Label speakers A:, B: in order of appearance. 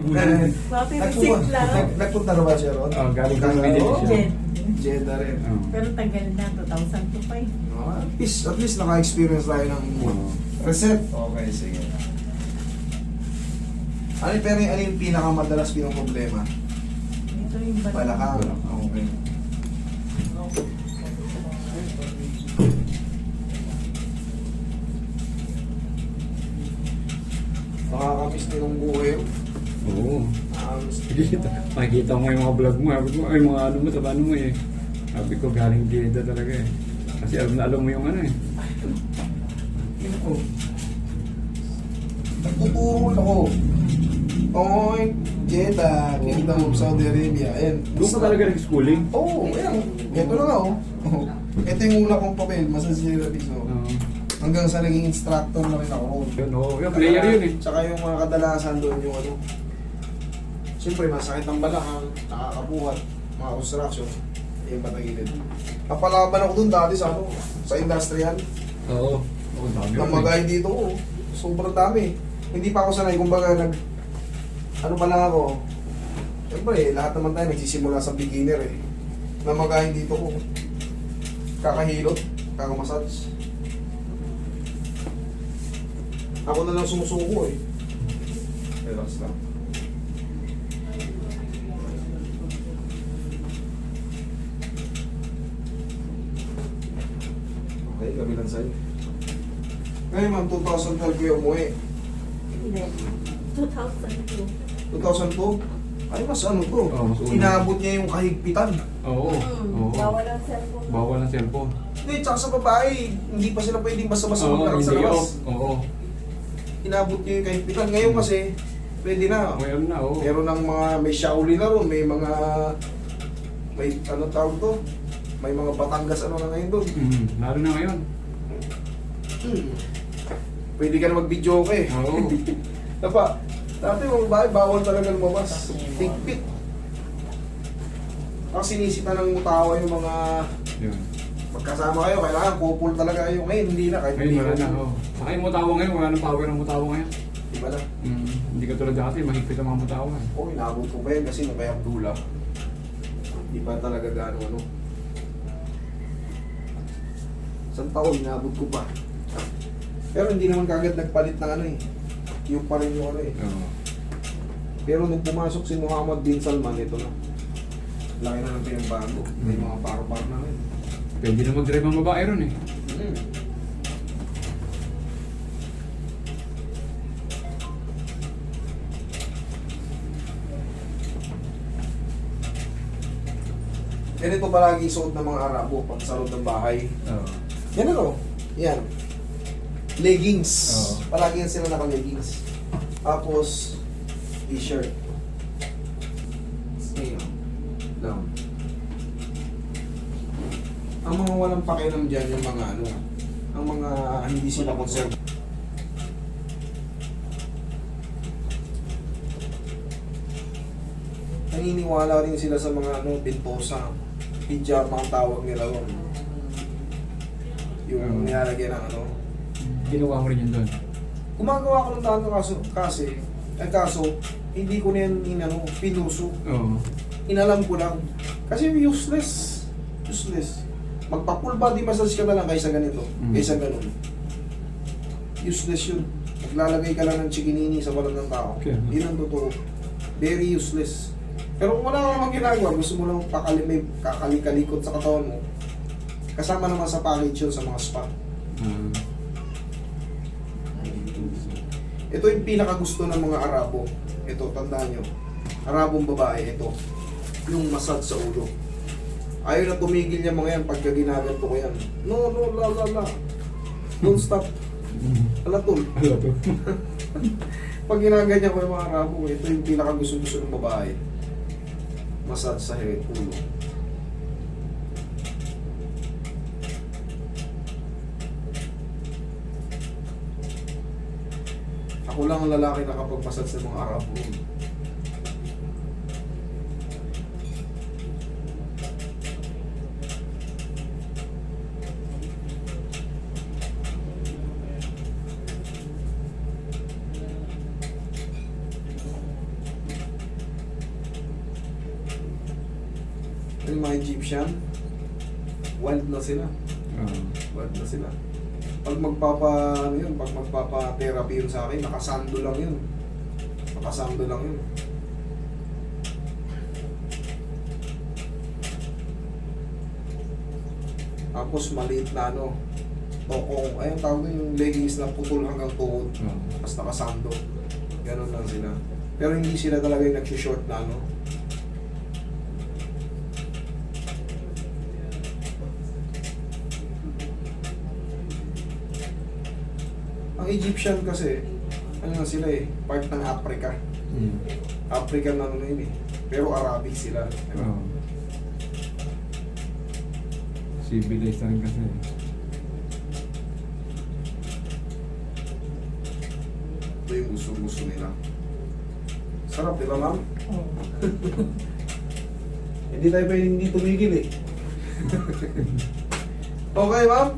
A: Mapipisip lang.
B: Nagpunta na ba siya ron?
C: Galing kang meditation.
A: Jen.
B: Jeddah rin.
A: Pero tagal na, 2002 pa eh.
B: At least naka-experience tayo ng reset. Okay, sige. Pero ano yung pinakamadalas problema?
A: Ito yung
B: Balakang. Okay. Nakakamiss din ng buhay.
C: Oo.
B: Nakakamiss din.
C: Makikita mo yung mga vlog mo. Sabi ko, ay mga ano mo, sa paano mo eh. Sabi ko, galing Jeddah talaga eh. Kasi alam mo yung ano eh.
B: Ako. Nagtuturo ako. Okay, Jeddah, Kingdom of Saudi Arabia. Ayan.
C: Doon ka talaga nag-schooling?
B: Oo, ayan. Ito na nga oh. Ito yung una kong papel, massage therapy. So, hanggang sa naging instructor na rin ako.
C: Yun, yung player yun eh.
B: Tsaka yung mga kadalasan doon yung ano. Siyempre, masakit ng balakang, nakakabuhat, mga construction, yung patagilid. Napalaban ako doon dati sa ano, sa industrial.
C: Oo. Oo, dami yun eh.
B: Namagay dito ko. Sobrang dami. Hindi pa ako sanay, kumbaga ano pa lang ako. Siyempre, lahat naman tayo nagsisimula sa beginner eh. Namagay dito ko. Kakahilot, kakamassage. Ako na lang sumusuko eh. Relax lang. Okay, kabilang sa'yo. Ngayon ma'am, 2012 kayo umuwi.
A: Hindi. 2002.
B: 2002? Ay, mas ano to?
C: Oo, mas una.
B: Inabot niya yung kahigpitan.
C: Oo. Oo.
A: Bawal ang cellphone.
C: Bawal ang cellphone.
B: Hindi, tsaka sa babae, hindi pa sila pwedeng basta-basta magkaroon sa
C: hindi
B: labas.
C: off. Oo.
B: Inabot niya yung kahigpitan. Ngayon kasi, pwede na.
C: Mayroon na, oo.
B: Meron ng mga, may Shaolin na ron, may mga, may ano tawag to? May mga Batangas ano na ngayon doon.
C: Lalo na ngayon.
B: Pwede ka na mag-video okay.
C: Oo.
B: Dapa, dati mga babae, bawal talaga lumabas. Higpit. Ang sinisita ng mutawa yung mga
C: Yun.
B: magkasama kayo, kailangan couple talaga kayo. Ngayon, hindi na. Kahit
C: Ngayon
B: hindi
C: wala na,
B: couple.
C: oo. Saka yung mutawa ngayon, wala nang power ng mutawa ngayon.
B: Iba na.
C: Hindi ka tulad dati, mahigpit ang mga mutawa.
B: Oo, inabot ko pa yan kasi nung kay Abdullah. Hindi pa talaga gaano ano. Isang taon, inabot ko pa. Pero hindi naman kagad nagpalit ng ano eh. Yung pa rin yung ano eh.
C: Oo.
B: Pero nung pumasok si Muhammad bin Salman, ito na. Laki na ng pinagbago. May mga paro-paro na rin.
C: Pwede na mag-drive ang babae ron eh.
B: Ganito palagi suot ng mga Arabo pag sa loob ng bahay.
C: Oo.
B: Yan ano? Yan. Leggings.
C: Oo.
B: Palagi yan sila naka-leggings. Tapos, t-shirt. Ayun. Lang. Ang mga walang pakialam dyan, yung mga ano, ang mga hindi sila concerned. Naniniwala rin sila sa mga ano, pintosa. Pijama ang tawag nila ron. Yung nilalagyan ng ano.
C: Ginawa mo rin yun doon.
B: Gumagawa ko ng tanto kaso, hindi ko na yan inano, pinuso.
C: Oo.
B: Inalam ko lang. Kasi useless. Useless. Magpa-full body massage ka na lang kaysa ganito. Kaysa ganun. Useless yun. Maglalagay ka lang ng chikinini sa balat ng tao.
C: Okay.
B: Yun ang totoo. Very useless. Pero kung wala ka namang ginagawa, gusto mo lang kakali-kalikot sa katawan mo, kasama naman sa package yun sa mga spa. Ito yung pinakagusto ng mga Arabo. Ito, tandaan nyo. Arabong babae, ito. Yung massage sa ulo. Ayaw na tumigil niya mga yan pagka ginaganto ko yan. No, la. Don't stop. Alatol.
C: Alato.
B: Pag ginaganyan ko yung mga Arabo, ito yung pinakagusto ng babae. Massage sa ulo. Ako lang ang lalaki na kapag massage sa mga Arabo. Yung mga Egyptian, wild na sila.
C: Oo.
B: Wild na sila. Pag pag magpapa-therapy yun sa akin, nakasando lang yun. Nakasando lang yun. Tapos maliit na tokong, ayun tawag doon yung leggings na putol hanggang tuhod.
C: Oo.
B: Tapos nakasando. Ganon lang sila. Pero hindi sila talaga yung nag-short na Ang Egyptian kasi, ano na sila part ng Africa.
C: Mm.
B: African na yun Pero Arabic sila.
C: Oo. Civilized na rin kasi.
B: Ito yung gusto nila. Sarap, di ba ma'am?
A: Oo.
B: Hindi tayo pwedeng hindi tumigil Okay ma'am?